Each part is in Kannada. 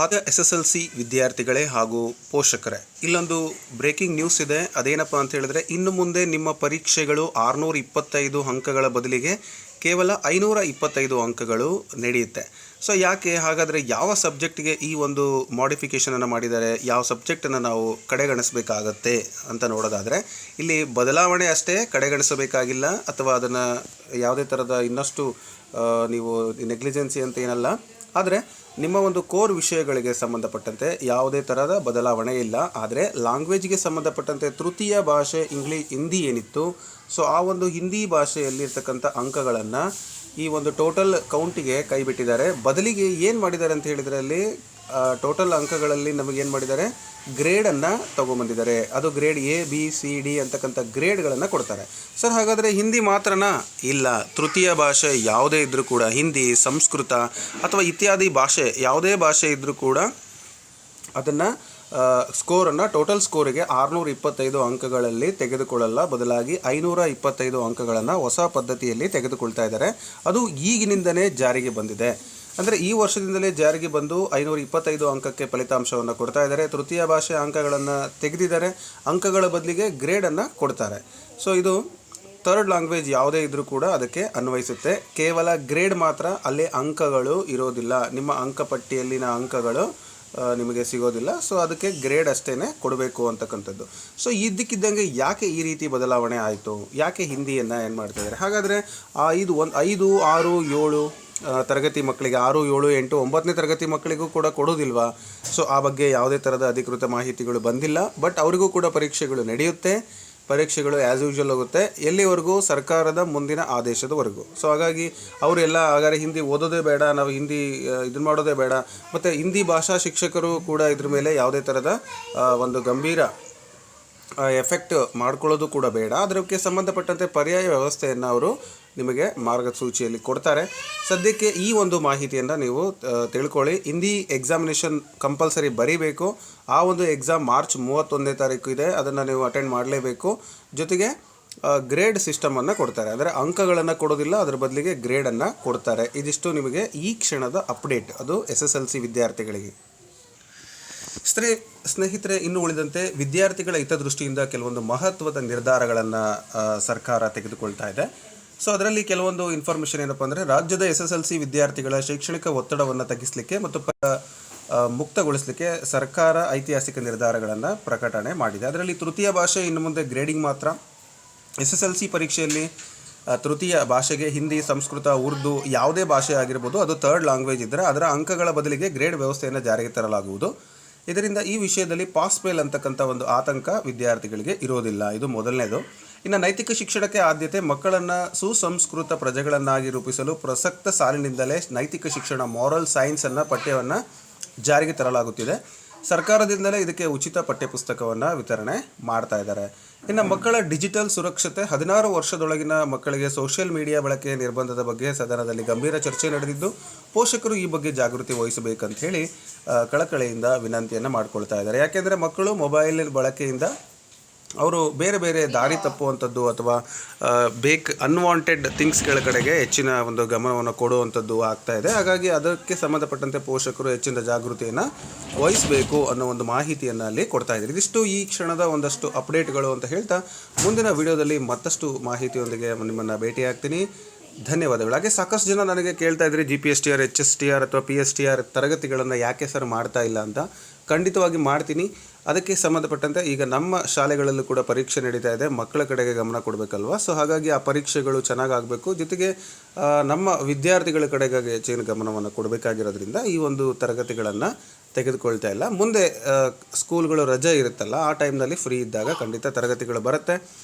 ಆದ SSLC ವಿದ್ಯಾರ್ಥಿಗಳೇ ಹಾಗೂ ಪೋಷಕರೇ, ಇಲ್ಲೊಂದು ಬ್ರೇಕಿಂಗ್ ನ್ಯೂಸ್ ಇದೆ. ಅದೇನಪ್ಪ ಅಂತ ಹೇಳಿದ್ರೆ, ಇನ್ನು ಮುಂದೆ ನಿಮ್ಮ ಪರೀಕ್ಷೆಗಳು 625 ಅಂಕಗಳ ಬದಲಿಗೆ ಕೇವಲ 525 ಅಂಕಗಳು ನಡೆಯುತ್ತೆ. ಸೊ ಯಾಕೆ ಹಾಗಾದರೆ ಯಾವ ಸಬ್ಜೆಕ್ಟ್ಗೆ ಈ ಒಂದು ಮಾಡಿಫಿಕೇಷನನ್ನು ಮಾಡಿದ್ದಾರೆ, ಯಾವ ಸಬ್ಜೆಕ್ಟನ್ನು ನಾವು ಕಡೆಗಣಿಸಬೇಕಾಗತ್ತೆ ಅಂತ ನೋಡೋದಾದರೆ, ಇಲ್ಲಿ ಬದಲಾವಣೆ ಅಷ್ಟೇ, ಕಡೆಗಣಿಸಬೇಕಾಗಿಲ್ಲ ಅಥವಾ ಅದನ್ನು ಯಾವುದೇ ಥರದ ಇನ್ನಷ್ಟು ನೀವು ನೆಗ್ಲಿಜೆನ್ಸಿ ಅಂತ ಏನಲ್ಲ. ಆದರೆ ನಿಮ್ಮ ಒಂದು ಕೋರ್ ವಿಷಯಗಳಿಗೆ ಸಂಬಂಧಪಟ್ಟಂತೆ ಯಾವುದೇ ಥರದ ಬದಲಾವಣೆ ಇಲ್ಲ. ಆದರೆ ಲ್ಯಾಂಗ್ವೇಜ್ಗೆ ಸಂಬಂಧಪಟ್ಟಂತೆ ತೃತೀಯ ಭಾಷೆ ಹಿಂದಿ ಏನಿತ್ತು, ಸೊ ಆ ಒಂದು ಹಿಂದಿ ಭಾಷೆಯಲ್ಲಿರ್ತಕ್ಕಂಥ ಅಂಕಗಳನ್ನು ಈ ಒಂದು ಟೋಟಲ್ ಕೌಂಟಿಗೆ ಕೈ ಬಿಟ್ಟಿದ್ದಾರೆ. ಬದಲಿಗೆ ಏನು ಮಾಡಿದ್ದಾರೆ ಅಂತ ಹೇಳಿದರೆ, ಅಲ್ಲಿ ಟೋಟಲ್ ಅಂಕಗಳಲ್ಲಿ ನಮಗೇನು ಮಾಡಿದ್ದಾರೆ, ಗ್ರೇಡನ್ನು ತೊಗೊಂಬಂದಿದ್ದಾರೆ. ಅದು ಗ್ರೇಡ್ ABCD ಅಂತಕ್ಕಂಥ ಗ್ರೇಡ್ಗಳನ್ನು ಕೊಡ್ತಾರೆ. ಸರ್ ಹಾಗಾದರೆ ಹಿಂದಿ ಮಾತ್ರನಾ? ಇಲ್ಲ, ತೃತೀಯ ಭಾಷೆ ಯಾವುದೇ ಇದ್ದರೂ ಕೂಡ, ಹಿಂದಿ, ಸಂಸ್ಕೃತ ಅಥವಾ ಇತ್ಯಾದಿ ಭಾಷೆ ಯಾವುದೇ ಭಾಷೆ ಇದ್ದರೂ ಕೂಡ ಅದನ್ನು ಸ್ಕೋರನ್ನು ಟೋಟಲ್ ಸ್ಕೋರಿಗೆ 625 ಅಂಕಗಳಲ್ಲಿ ತೆಗೆದುಕೊಳ್ಳಲ್ಲ. ಬದಲಾಗಿ 525 ಅಂಕಗಳನ್ನು ಹೊಸ ಪದ್ಧತಿಯಲ್ಲಿ ತೆಗೆದುಕೊಳ್ತಾ ಇದ್ದಾರೆ. ಅದು ಈಗಿನಿಂದಲೇ ಜಾರಿಗೆ ಬಂದಿದೆ. ಅಂದರೆ ಈ ವರ್ಷದಿಂದಲೇ ಜಾರಿಗೆ ಬಂದು 525 ಅಂಕಕ್ಕೆ ಫಲಿತಾಂಶವನ್ನು ಕೊಡ್ತಾ ಇದ್ದಾರೆ. ತೃತೀಯ ಭಾಷೆ ಅಂಕಗಳನ್ನು ತೆಗೆದಿದ್ದಾರೆ, ಅಂಕಗಳ ಬದಲಿಗೆ ಗ್ರೇಡನ್ನು ಕೊಡ್ತಾರೆ. ಸೊ ಇದು ಥರ್ಡ್ ಲ್ಯಾಂಗ್ವೇಜ್ ಯಾವುದೇ ಇದ್ದರೂ ಕೂಡ ಅದಕ್ಕೆ ಅನ್ವಯಿಸುತ್ತೆ. ಕೇವಲ ಗ್ರೇಡ್ ಮಾತ್ರ, ಅಲ್ಲಿ ಅಂಕಗಳು ಇರೋದಿಲ್ಲ, ನಿಮ್ಮ ಅಂಕಪಟ್ಟಿಯಲ್ಲಿನ ಅಂಕಗಳು ನಿಮಗೆ ಸಿಗೋದಿಲ್ಲ. ಸೊ ಅದಕ್ಕೆ ಗ್ರೇಡ್ ಅಷ್ಟೇ ಕೊಡಬೇಕು ಅಂತಕ್ಕಂಥದ್ದು. ಸೊ ಇದ್ದಕ್ಕಿದ್ದಂಗೆ ಯಾಕೆ ಈ ರೀತಿ ಬದಲಾವಣೆ ಆಯಿತು, ಯಾಕೆ ಹಿಂದಿಯನ್ನು ಏನು ಮಾಡ್ತಾಯಿದ್ದಾರೆ? ಹಾಗಾದರೆ 5, 6, 7 ತರಗತಿ ಮಕ್ಕಳಿಗೆ, 6, 7, 8, 9ನೇ ತರಗತಿ ಮಕ್ಕಳಿಗೂ ಕೂಡ ಕೊಡೋದಿಲ್ವಾ? ಸೊ ಆ ಬಗ್ಗೆ ಯಾವುದೇ ಥರದ ಅಧಿಕೃತ ಮಾಹಿತಿಗಳು ಬಂದಿಲ್ಲ. ಬಟ್ ಅವರಿಗೂ ಕೂಡ ಪರೀಕ್ಷೆಗಳು ನಡೆಯುತ್ತೆ. ಪರೀಕ್ಷೆಗಳು ಆ್ಯಸ್ ಯೂಶುವಲ್ ಹೋಗುತ್ತೆ, ಎಲ್ಲಿವರೆಗೂ ಸರ್ಕಾರದ ಮುಂದಿನ ಆದೇಶದವರೆಗೂ. ಸೊ ಹಾಗಾಗಿ ಅವರೆಲ್ಲ ಹಾಗಾದರೆ ಹಿಂದಿ ಓದೋದೇ ಬೇಡ, ನಾವು ಹಿಂದಿ ಇದನ್ನು ಮಾಡೋದೇ ಬೇಡ, ಮತ್ತು ಹಿಂದಿ ಭಾಷಾ ಶಿಕ್ಷಕರು ಕೂಡ ಇದ್ರ ಮೇಲೆ ಯಾವುದೇ ಥರದ ಒಂದು ಗಂಭೀರ ಎಫೆಕ್ಟ್ ಮಾಡ್ಕೊಳ್ಳೋದು ಕೂಡ ಬೇಡ. ಅದಕ್ಕೆ ಸಂಬಂಧಪಟ್ಟಂತೆ ಪರ್ಯಾಯ ವ್ಯವಸ್ಥೆಯನ್ನು ಅವರು ನಿಮಗೆ ಮಾರ್ಗಸೂಚಿಯಲ್ಲಿ ಕೊಡ್ತಾರೆ. ಸದ್ಯಕ್ಕೆ ಈ ಒಂದು ಮಾಹಿತಿಯನ್ನು ನೀವು ತಿಳ್ಕೊಳ್ಳಿ. ಹಿಂದಿ ಎಕ್ಸಾಮಿನೇಷನ್ ಕಂಪಲ್ಸರಿ ಬರೀಬೇಕು. ಆ ಒಂದು ಎಕ್ಸಾಮ್ ಮಾರ್ಚ್ 31ನೇ ತಾರೀಕು ಇದೆ, ಅದನ್ನು ನೀವು ಅಟೆಂಡ್ ಮಾಡಲೇಬೇಕು. ಜೊತೆಗೆ ಗ್ರೇಡ್ ಸಿಸ್ಟಮನ್ನು ಕೊಡ್ತಾರೆ, ಅಂದರೆ ಅಂಕಗಳನ್ನು ಕೊಡೋದಿಲ್ಲ, ಅದರ ಬದಲಿಗೆ ಗ್ರೇಡನ್ನು ಕೊಡ್ತಾರೆ. ಇದಿಷ್ಟು ನಿಮಗೆ ಈ ಕ್ಷಣದ ಅಪ್ಡೇಟ್, ಅದು SSLC ವಿದ್ಯಾರ್ಥಿಗಳಿಗೆ. ಸ್ನೇಹಿತರೆ, ಇನ್ನು ಉಳಿದಂತೆ ವಿದ್ಯಾರ್ಥಿಗಳ ಹಿತದೃಷ್ಟಿಯಿಂದ ಕೆಲವೊಂದು ಮಹತ್ವದ ನಿರ್ಧಾರಗಳನ್ನು ಸರ್ಕಾರ ತೆಗೆದುಕೊಳ್ತಾ ಇದೆ. ಸೊ ಅದರಲ್ಲಿ ಕೆಲವೊಂದು ಇನ್ಫಾರ್ಮೇಷನ್ ಏನಪ್ಪ ಅಂದರೆ, ರಾಜ್ಯದ SSLC ವಿದ್ಯಾರ್ಥಿಗಳ ಶೈಕ್ಷಣಿಕ ಒತ್ತಡವನ್ನು ತಗ್ಗಿಸಲಿಕ್ಕೆ ಮತ್ತು ಮುಕ್ತಗೊಳಿಸಲಿಕ್ಕೆ ಸರ್ಕಾರ ಐತಿಹಾಸಿಕ ನಿರ್ಧಾರಗಳನ್ನು ಪ್ರಕಟಣೆ ಮಾಡಿದೆ. ಅದರಲ್ಲಿ ತೃತೀಯ ಭಾಷೆ ಇನ್ನು ಮುಂದೆ ಗ್ರೇಡಿಂಗ್ ಮಾತ್ರ. SSLC ಪರೀಕ್ಷೆಯಲ್ಲಿ ತೃತೀಯ ಭಾಷೆಗೆ ಹಿಂದಿ, ಸಂಸ್ಕೃತ, ಉರ್ದು ಯಾವುದೇ ಭಾಷೆ ಆಗಿರ್ಬೋದು, ಅದು ಥರ್ಡ್ ಲ್ಯಾಂಗ್ವೇಜ್ ಇದ್ದರೆ ಅದರ ಅಂಕಗಳ ಬದಲಿಗೆ ಗ್ರೇಡ್ ವ್ಯವಸ್ಥೆಯನ್ನು ಜಾರಿಗೆ ತರಲಾಗುವುದು. ಇದರಿಂದ ಈ ವಿಷಯದಲ್ಲಿ ಪಾಸ್ ಫೇಲ್ ಅಂತಕ್ಕಂಥ ಒಂದು ಆತಂಕ ವಿದ್ಯಾರ್ಥಿಗಳಿಗೆ ಇರೋದಿಲ್ಲ. ಇದು ಮೊದಲನೇದು. ಇನ್ನು ನೈತಿಕ ಶಿಕ್ಷಣಕ್ಕೆ ಆದ್ಯತೆ, ಮಕ್ಕಳನ್ನು ಸುಸಂಸ್ಕೃತ ಪ್ರಜೆಗಳನ್ನಾಗಿ ರೂಪಿಸಲು ಪ್ರಸಕ್ತ ಸಾಲಿನಿಂದಲೇ ನೈತಿಕ ಶಿಕ್ಷಣ ಮಾರಲ್ ಸೈನ್ಸನ್ನು ಪಠ್ಯವನ್ನು ಜಾರಿಗೆ ತರಲಾಗುತ್ತಿದೆ. ಸರ್ಕಾರದಿಂದಲೇ ಇದಕ್ಕೆ ಉಚಿತ ಪಠ್ಯಪುಸ್ತಕವನ್ನು ವಿತರಣೆ ಮಾಡ್ತಾ ಇದ್ದಾರೆ. ಇನ್ನು ಮಕ್ಕಳ ಡಿಜಿಟಲ್ ಸುರಕ್ಷತೆ, 16 ವರ್ಷದೊಳಗಿನ ಮಕ್ಕಳಿಗೆ ಸೋಷಿಯಲ್ ಮೀಡಿಯಾ ಬಳಕೆಯ ನಿರ್ಬಂಧದ ಬಗ್ಗೆ ಸದನದಲ್ಲಿ ಗಂಭೀರ ಚರ್ಚೆ ನಡೆದಿದ್ದು, ಪೋಷಕರು ಈ ಬಗ್ಗೆ ಜಾಗೃತಿ ವಹಿಸಬೇಕಂತ ಹೇಳಿ ಕಳಕಳಿಯಿಂದ ವಿನಂತಿಯನ್ನು ಮಾಡ್ಕೊಳ್ತಾ ಇದ್ದಾರೆ. ಯಾಕೆಂದರೆ ಮಕ್ಕಳು ಮೊಬೈಲ್ ಬಳಕೆಯಿಂದ ಅವರು ಬೇರೆ ಬೇರೆ ದಾರಿ ತಪ್ಪುವಂಥದ್ದು ಅಥವಾ ಅನ್ವಾಂಟೆಡ್ ಥಿಂಗ್ಸ್ಗಳ ಕಡೆಗೆ ಹೆಚ್ಚಿನ ಒಂದು ಗಮನವನ್ನು ಕೊಡುವಂಥದ್ದು ಆಗ್ತಾ ಇದೆ. ಹಾಗಾಗಿ ಅದಕ್ಕೆ ಸಂಬಂಧಪಟ್ಟಂತೆ ಪೋಷಕರು ಹೆಚ್ಚಿನ ಜಾಗೃತಿಯನ್ನು ವಹಿಸಬೇಕು ಅನ್ನೋ ಒಂದು ಮಾಹಿತಿಯನ್ನು ಅಲ್ಲಿ ಕೊಡ್ತಾ ಇದ್ದಾರೆ. ಇದಿಷ್ಟು ಈ ಕ್ಷಣದ ಒಂದಷ್ಟು ಅಪ್ಡೇಟ್ಗಳು ಅಂತ ಹೇಳ್ತಾ, ಮುಂದಿನ ವಿಡಿಯೋದಲ್ಲಿ ಮತ್ತಷ್ಟು ಮಾಹಿತಿಯೊಂದಿಗೆ ನಿಮ್ಮನ್ನು ಭೇಟಿಯಾಗ್ತೀನಿ. ಧನ್ಯವಾದಗಳು. ಹಾಗೆ ಸಾಕಷ್ಟು ಜನ ನನಗೆ ಕೇಳ್ತಾ ಇದ್ರಿ, GPSTR, HSTR ಅಥವಾ PSTR ತರಗತಿಗಳನ್ನು ಯಾಕೆ ಸರ್ ಮಾಡ್ತಾ ಇಲ್ಲ ಅಂತ. ಖಂಡಿತವಾಗಿ ಮಾಡ್ತೀನಿ. ಅದಕ್ಕೆ ಸಂಬಂಧಪಟ್ಟಂತೆ ಈಗ ನಮ್ಮ ಶಾಲೆಗಳಲ್ಲೂ ಕೂಡ ಪರೀಕ್ಷೆ ನಡೀತಾ ಇದೆ, ಮಕ್ಕಳ ಕಡೆಗೆ ಗಮನ ಕೊಡಬೇಕಲ್ವ. ಸೊ ಹಾಗಾಗಿ ಆ ಪರೀಕ್ಷೆಗಳು ಚೆನ್ನಾಗಾಗಬೇಕು, ಜೊತೆಗೆ ನಮ್ಮ ವಿದ್ಯಾರ್ಥಿಗಳ ಕಡೆಗೆ ಹೆಚ್ಚಿನ ಗಮನವನ್ನು ಕೊಡಬೇಕಾಗಿರೋದ್ರಿಂದ ಈ ಒಂದು ತರಗತಿಗಳನ್ನು ತೆಗೆದುಕೊಳ್ತಾ ಇಲ್ಲ. ಮುಂದೆ ಸ್ಕೂಲ್ಗಳು ರಜೆ ಇರುತ್ತಲ್ಲ, ಆ ಟೈಮ್ನಲ್ಲಿ ಫ್ರೀ ಇದ್ದಾಗ ಖಂಡಿತ ತರಗತಿಗಳು ಬರುತ್ತೆ.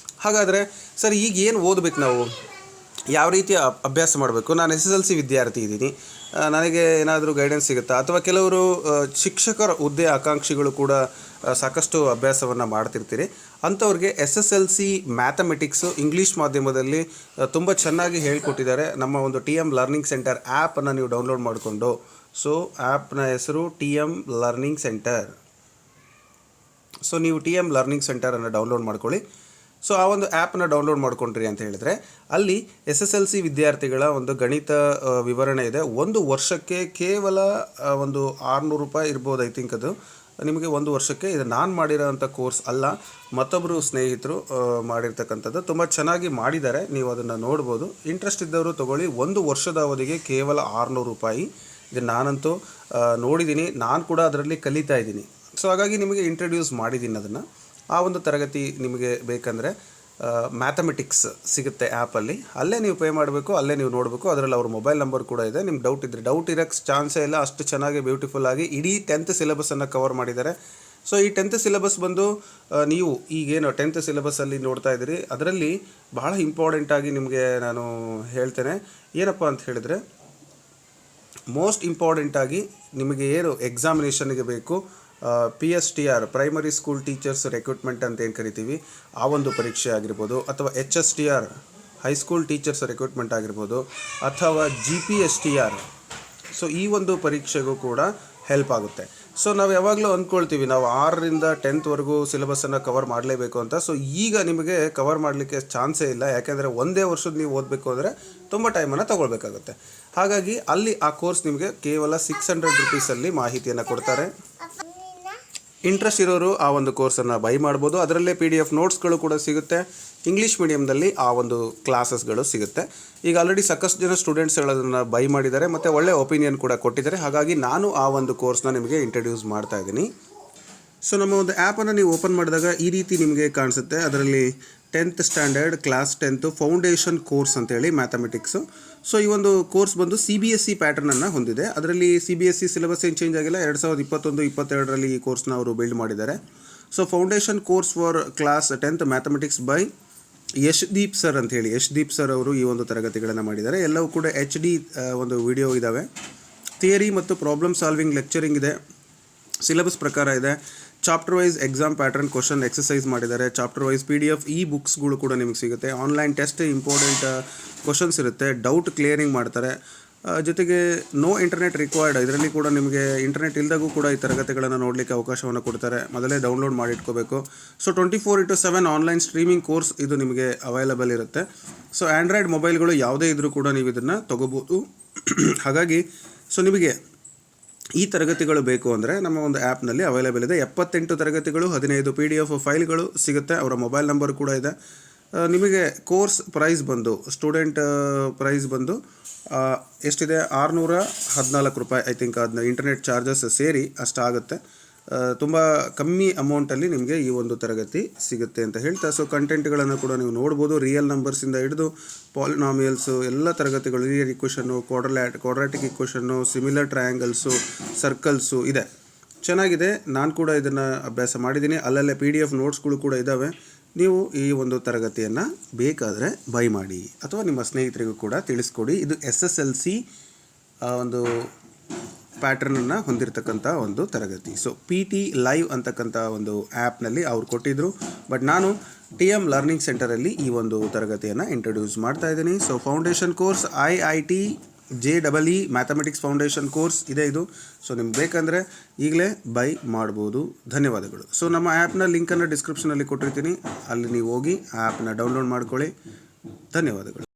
ಹಾಗಾದರೆ ಸರ್ ಈಗ ಏನು ಓದಬೇಕು, ನಾವು ಯಾವ ರೀತಿಯ ಅಭ್ಯಾಸ ಮಾಡಬೇಕು? ನಾನು SSLC ವಿದ್ಯಾರ್ಥಿ ಇದ್ದೀನಿ, ನನಗೆ ಏನಾದರೂ ಗೈಡೆನ್ಸ್ ಸಿಗುತ್ತಾ? ಅಥವಾ ಕೆಲವರು ಶಿಕ್ಷಕರ ಹುದ್ದೆ ಆಕಾಂಕ್ಷಿಗಳು ಕೂಡ ಸಾಕಷ್ಟು ಅಭ್ಯಾಸವನ್ನು ಮಾಡ್ತಿರ್ತೀರಿ. ಅಂಥವ್ರಿಗೆ SSLC ಮ್ಯಾಥಮೆಟಿಕ್ಸು ಇಂಗ್ಲೀಷ್ ಮಾಧ್ಯಮದಲ್ಲಿ ತುಂಬ ಚೆನ್ನಾಗಿ ಹೇಳ್ಕೊಟ್ಟಿದ್ದಾರೆ. ನಮ್ಮ ಒಂದು TM ಲರ್ನಿಂಗ್ ಸೆಂಟರ್ ಆ್ಯಪನ್ನು ನೀವು ಡೌನ್ಲೋಡ್ ಮಾಡಿಕೊಂಡು, ಸೊ ಆ್ಯಪ್ನ ಹೆಸರು TM ಲರ್ನಿಂಗ್ ಸೆಂಟರ್. ಸೊ ನೀವು TM ಲರ್ನಿಂಗ್ ಸೆಂಟರನ್ನು ಡೌನ್ಲೋಡ್ ಮಾಡ್ಕೊಳ್ಳಿ. ಸೊ ಆ ಒಂದು ಆ್ಯಪ್ನ ಡೌನ್ಲೋಡ್ ಮಾಡ್ಕೊಂಡ್ರಿ ಅಂತ ಹೇಳಿದ್ರೆ ಅಲ್ಲಿ SSLC ವಿದ್ಯಾರ್ಥಿಗಳ ಒಂದು ಗಣಿತ ವಿವರಣೆ ಇದೆ. ಒಂದು ವರ್ಷಕ್ಕೆ ಕೇವಲ ಒಂದು 600 ರೂಪಾಯಿ ಇರ್ಬೋದು, ಐ ಥಿಂಕ್ ಅದು ನಿಮಗೆ ಒಂದು ವರ್ಷಕ್ಕೆ. ಇದು ನಾನು ಮಾಡಿರೋಂಥ ಕೋರ್ಸ್ ಅಲ್ಲ, ಮತ್ತೊಬ್ಬರು ಸ್ನೇಹಿತರು ಮಾಡಿರ್ತಕ್ಕಂಥದ್ದು. ತುಂಬ ಚೆನ್ನಾಗಿ ಮಾಡಿದ್ದಾರೆ, ನೀವು ಅದನ್ನು ನೋಡ್ಬೋದು. ಇಂಟ್ರೆಸ್ಟ್ ಇದ್ದವರು ತೊಗೊಳ್ಳಿ. ಒಂದು ವರ್ಷದ ಅವಧಿಗೆ ಕೇವಲ 600 ರೂಪಾಯಿ. ಇದು ನಾನಂತೂ ನೋಡಿದ್ದೀನಿ, ನಾನು ಕೂಡ ಅದರಲ್ಲಿ ಕಲಿತಾ ಇದ್ದೀನಿ. ಸೊ ಹಾಗಾಗಿ ನಿಮಗೆ ಇಂಟ್ರಡ್ಯೂಸ್ ಮಾಡಿದ್ದೀನಿ ಅದನ್ನು. ಆ ಒಂದು ತರಗತಿ ನಿಮಗೆ ಬೇಕಂದರೆ ಮ್ಯಾಥಮೆಟಿಕ್ಸ್ ಸಿಗುತ್ತೆ ಆ್ಯಪಲ್ಲಿ, ಅಲ್ಲೇ ನೀವು ಪೇ ಮಾಡಬೇಕು, ಅಲ್ಲೇ ನೀವು ನೋಡಬೇಕು. ಅದರಲ್ಲಿ ಅವ್ರ ಮೊಬೈಲ್ ನಂಬರ್ ಕೂಡ ಇದೆ. ನಿಮ್ಗೆ ಡೌಟ್ ಇದ್ದರೆ, ಡೌಟ್ ಇರೋಕ್ಕೆ ಚಾನ್ಸೇ ಇಲ್ಲ, ಅಷ್ಟು ಚೆನ್ನಾಗಿ ಬ್ಯೂಟಿಫುಲ್ಲಾಗಿ ಇಡೀ 10th ಸಿಲೆಬಸ್ಸನ್ನು ಕವರ್ ಮಾಡಿದ್ದಾರೆ. ಸೊ ಈ 10th ಸಿಲೆಬಸ್ ಬಂದು ನೀವು ಈಗೇನು 10th ಸಿಲೆಬಸ್ಸಲ್ಲಿ ನೋಡ್ತಾ ಇದ್ದೀರಿ, ಅದರಲ್ಲಿ ಬಹಳ ಇಂಪಾರ್ಟೆಂಟಾಗಿ ನಿಮಗೆ ನಾನು ಹೇಳ್ತೇನೆ. ಏನಪ್ಪ ಅಂತ ಹೇಳಿದರೆ, ಮೋಸ್ಟ್ ಇಂಪಾರ್ಟೆಂಟಾಗಿ ನಿಮಗೆ ಏನು ಎಕ್ಸಾಮಿನೇಷನ್ಗೆ ಬೇಕು, PSTR primary school teachers recruitment ಅಂತ ಏನು ಕರಿತೀವಿ, ಆ ಒಂದು ಪರೀಕ್ಷೆ ಆಗಿರ್ಬೋದು, ಅಥವಾ HSTR ಹೈಸ್ಕೂಲ್ ಟೀಚರ್ಸ್ ರಿಕ್ರೂಟ್ಮೆಂಟ್ ಆಗಿರ್ಬೋದು, ಅಥವಾ GPSTR. ಸೊ ಈ ಒಂದು ಪರೀಕ್ಷೆಗೂ ಕೂಡ ಹೆಲ್ಪ್ ಆಗುತ್ತೆ. ಸೊ ನಾವು ಯಾವಾಗಲೂ ಅಂದ್ಕೊಳ್ತೀವಿ ನಾವು 6ರಿಂದ 10th ಸಿಲೆಬಸ್ಸನ್ನು ಕವರ್ ಮಾಡಲೇಬೇಕು ಅಂತ. ಸೊ ಈಗ ನಿಮಗೆ ಕವರ್ ಮಾಡಲಿಕ್ಕೆ ಚಾನ್ಸೇ ಇಲ್ಲ, ಯಾಕೆಂದರೆ ಒಂದೇ ವರ್ಷದ ನೀವು ಓದಬೇಕು ಅಂದರೆ ತುಂಬ ಟೈಮನ್ನು ತೊಗೊಳ್ಬೇಕಾಗುತ್ತೆ. ಹಾಗಾಗಿ ಅಲ್ಲಿ ಆ ಕೋರ್ಸ್ ನಿಮಗೆ ಕೇವಲ 600 ರೂಪೀಸಲ್ಲಿ ಮಾಹಿತಿಯನ್ನು ಕೊಡ್ತಾರೆ. ಇಂಟ್ರೆಸ್ಟ್ ಇರೋರು ಆ ಒಂದು ಕೋರ್ಸನ್ನು ಬೈ ಮಾಡ್ಬೋದು. ಅದರಲ್ಲೇ PDF ನೋಟ್ಸ್ಗಳು ಕೂಡ ಸಿಗುತ್ತೆ. ಇಂಗ್ಲೀಷ್ ಮೀಡಿಯಮ್ದಲ್ಲಿ ಆ ಒಂದು ಕ್ಲಾಸಸ್ಗಳು ಸಿಗುತ್ತೆ. ಈಗ ಆಲ್ರೆಡಿ ಸಾಕಷ್ಟು ಜನ ಸ್ಟೂಡೆಂಟ್ಸ್ಗಳು ಅದನ್ನು ಬೈ ಮಾಡಿದ್ದಾರೆ ಮತ್ತು ಒಳ್ಳೆ ಒಪಿನಿಯನ್ ಕೂಡ ಕೊಟ್ಟಿದ್ದಾರೆ. ಹಾಗಾಗಿ ನಾನು ಆ ಒಂದು ಕೋರ್ಸ್ನ ನಿಮಗೆ ಇಂಟ್ರಡ್ಯೂಸ್ ಮಾಡ್ತಾ ಇದ್ದೀನಿ. ಸೊ ನಮ್ಮ ಒಂದು ಆ್ಯಪನ್ನು ನೀವು ಓಪನ್ ಮಾಡಿದಾಗ ಈ ರೀತಿ ನಿಮಗೆ ಕಾಣಿಸುತ್ತೆ. ಅದರಲ್ಲಿ 10th standard class 10th foundation course ಅಂತೇಳಿ ಮ್ಯಾಥಮೆಟಿಕ್ಸು. ಸೊ ಈ ಒಂದು ಕೋರ್ಸ್ ಬಂದು CBSE ಪ್ಯಾಟರ್ನನ್ನು ಹೊಂದಿದೆ. ಅದರಲ್ಲಿ CBSE ಸಿಲೆಬಸ್ ಏನು ಚೇಂಜ್ ಆಗಿಲ್ಲ. 2021-22ರಲ್ಲಿ ಈ ಕೋರ್ಸ್ನ ಅವರು ಬಿಲ್ಡ್ ಮಾಡಿದ್ದಾರೆ. So foundation course for class 10th mathematics by Yashdeep sir ಅಂಥೇಳಿ, ಯಶ್ದೀಪ್ ಸರ್ ಅವರು ಈ ಒಂದು ತರಗತಿಗಳನ್ನು ಮಾಡಿದ್ದಾರೆ. ಎಲ್ಲವೂ ಕೂಡ HD ಒಂದು ವಿಡಿಯೋ ಇದ್ದಾವೆ. ಥಿಯರಿ ಮತ್ತು ಪ್ರಾಬ್ಲಮ್ ಸಾಲ್ವಿಂಗ್ ಲೆಕ್ಚರಿಂಗ್ ಇದೆ. ಸಿಲೆಬಸ್ ಪ್ರಕಾರ ಇದೆ. Chapter wise exam pattern question exercise ಮಾಡಿದ್ದಾರೆ. ಚಾಪ್ಟರ್ ವೈಸ್ PDF ಬುಕ್ಸ್ಗಳು ಕೂಡ ನಿಮಗೆ ಸಿಗುತ್ತೆ. ಆನ್ಲೈನ್ ಟೆಸ್ಟ್ ಇಂಪಾರ್ಟೆಂಟ್ ಕ್ವಶನ್ಸ್ ಇರುತ್ತೆ. ಡೌಟ್ ಕ್ಲಿಯರಿಂಗ್ ಮಾಡ್ತಾರೆ. ಜೊತೆಗೆ ನೋ ಇಂಟರ್ನೆಟ್ ರಿಕ್ವೈರ್ಡ್, ಇದರಲ್ಲಿ ಕೂಡ ನಿಮಗೆ ಇಂಟರ್ನೆಟ್ ಇಲ್ಲದಾಗೂ ಕೂಡ ಈ ತರಗತಿಗಳನ್ನು ನೋಡಲಿಕ್ಕೆ ಅವಕಾಶವನ್ನು ಕೊಡ್ತಾರೆ. ಮೊದಲೇ ಡೌನ್ಲೋಡ್ ಮಾಡಿ ಇಟ್ಕೋಬೇಕು. ಸೊ 24/7 ಆನ್ಲೈನ್ ಸ್ಟ್ರೀಮಿಂಗ್ ಕೋರ್ಸ್ ಇದು ನಿಮಗೆ ಅವೈಲಬಲ್ ಇರುತ್ತೆ. ಸೊ ಆ್ಯಂಡ್ರಾಯ್ಡ್ ಮೊಬೈಲ್ಗಳು ಯಾವುದೇ ಇದ್ದರೂ ಕೂಡ ನೀವು ಇದನ್ನು ತೊಗೋಬೋದು. ಹಾಗಾಗಿ ಸೊ ನಿಮಗೆ ಈ ತರಗತಿಗಳು ಬೇಕು ಅಂದರೆ ನಮ್ಮ ಒಂದು ಆ್ಯಪ್ನಲ್ಲಿ ಅವೈಲೇಬಲ್ ಇದೆ. 78 ತರಗತಿಗಳು, 15 PDF ಫೈಲ್ಗಳು ಸಿಗುತ್ತೆ. ಅವರ ಮೊಬೈಲ್ ನಂಬರ್ ಕೂಡ ಇದೆ. ನಿಮಗೆ ಕೋರ್ಸ್ ಪ್ರೈಸ್ ಬಂದು ಸ್ಟೂಡೆಂಟ್ ಪ್ರೈಸ್ ಬಂದು ಎಷ್ಟಿದೆ, 614 ರೂಪಾಯಿ ಐ ಥಿಂಕ್. ಅದನ್ನ ಇಂಟರ್ನೆಟ್ ಚಾರ್ಜಸ್ ಸೇರಿ ಅಷ್ಟಾಗುತ್ತೆ. ತುಂಬ ಕಮ್ಮಿ ಅಮೌಂಟಲ್ಲಿ ನಿಮಗೆ ಈ ಒಂದು ತರಗತಿ ಸಿಗುತ್ತೆ ಅಂತ ಹೇಳ್ತಾ, ಸೊ ಕಂಟೆಂಟ್ಗಳನ್ನು ಕೂಡ ನೀವು ನೋಡ್ಬೋದು. ರಿಯಲ್ ನಂಬರ್ಸಿಂದ ಹಿಡಿದು ಪಾಲಿನಾಮಿಯಲ್ಸು ಎಲ್ಲ ತರಗತಿಗಳು, ಲೀನಿಯರ್ ಇಕ್ವೇಷನ್ನು, ಕ್ವಾಡ್ರಾಟಿಕ್ ಇಕ್ವೇಷನ್ನು, ಸಿಮಿಲರ್ ಟ್ರಯಾಂಗಲ್ಸು, ಸರ್ಕಲ್ಸು ಇದೆ. ಚೆನ್ನಾಗಿದೆ. ನಾನು ಕೂಡ ಇದನ್ನು ಅಭ್ಯಾಸ ಮಾಡಿದ್ದೀನಿ. ಅಲ್ಲಲ್ಲೇ PDF ನೋಟ್ಸ್ಗಳು ಕೂಡ ಇದ್ದಾವೆ. ನೀವು ಈ ಒಂದು ತರಗತಿಯನ್ನು ಬೇಕಾದರೆ ಬೈ ಮಾಡಿ ಅಥವಾ ನಿಮ್ಮ ಸ್ನೇಹಿತರಿಗೂ ಕೂಡ ತಿಳಿಸ್ಕೊಡಿ. ಇದು SSLC ಒಂದು ಪ್ಯಾಟರ್ನನ್ನು ಹೊಂದಿರತಕ್ಕಂಥ ಒಂದು ತರಗತಿ. ಸೊ PT ಲೈವ್ ಅಂತಕ್ಕಂಥ ಒಂದು ಆ್ಯಪ್ನಲ್ಲಿ ಅವ್ರು ಕೊಟ್ಟಿದ್ದರು. ಬಟ್ ನಾನು TM ಲರ್ನಿಂಗ್ ಸೆಂಟರಲ್ಲಿ ಈ ಒಂದು ತರಗತಿಯನ್ನು ಇಂಟ್ರಡ್ಯೂಸ್ ಮಾಡ್ತಾ ಇದ್ದೀನಿ. So foundation course IIT JEE mathematics foundation course ಇದೆ ಇದು. ಸೊ ನಿಮ್ಗೆ ಬೇಕಂದರೆ ಈಗಲೇ ಬೈ ಮಾಡ್ಬೋದು. ಧನ್ಯವಾದಗಳು. ಸೊ ನಮ್ಮ ಆ್ಯಪ್ನ ಲಿಂಕನ್ನು ಡಿಸ್ಕ್ರಿಪ್ಷನಲ್ಲಿ ಕೊಟ್ಟಿರ್ತೀನಿ, ಅಲ್ಲಿ ನೀವು ಹೋಗಿ ಆ್ಯಪ್ನ ಡೌನ್ಲೋಡ್ ಮಾಡ್ಕೊಳ್ಳಿ. ಧನ್ಯವಾದಗಳು.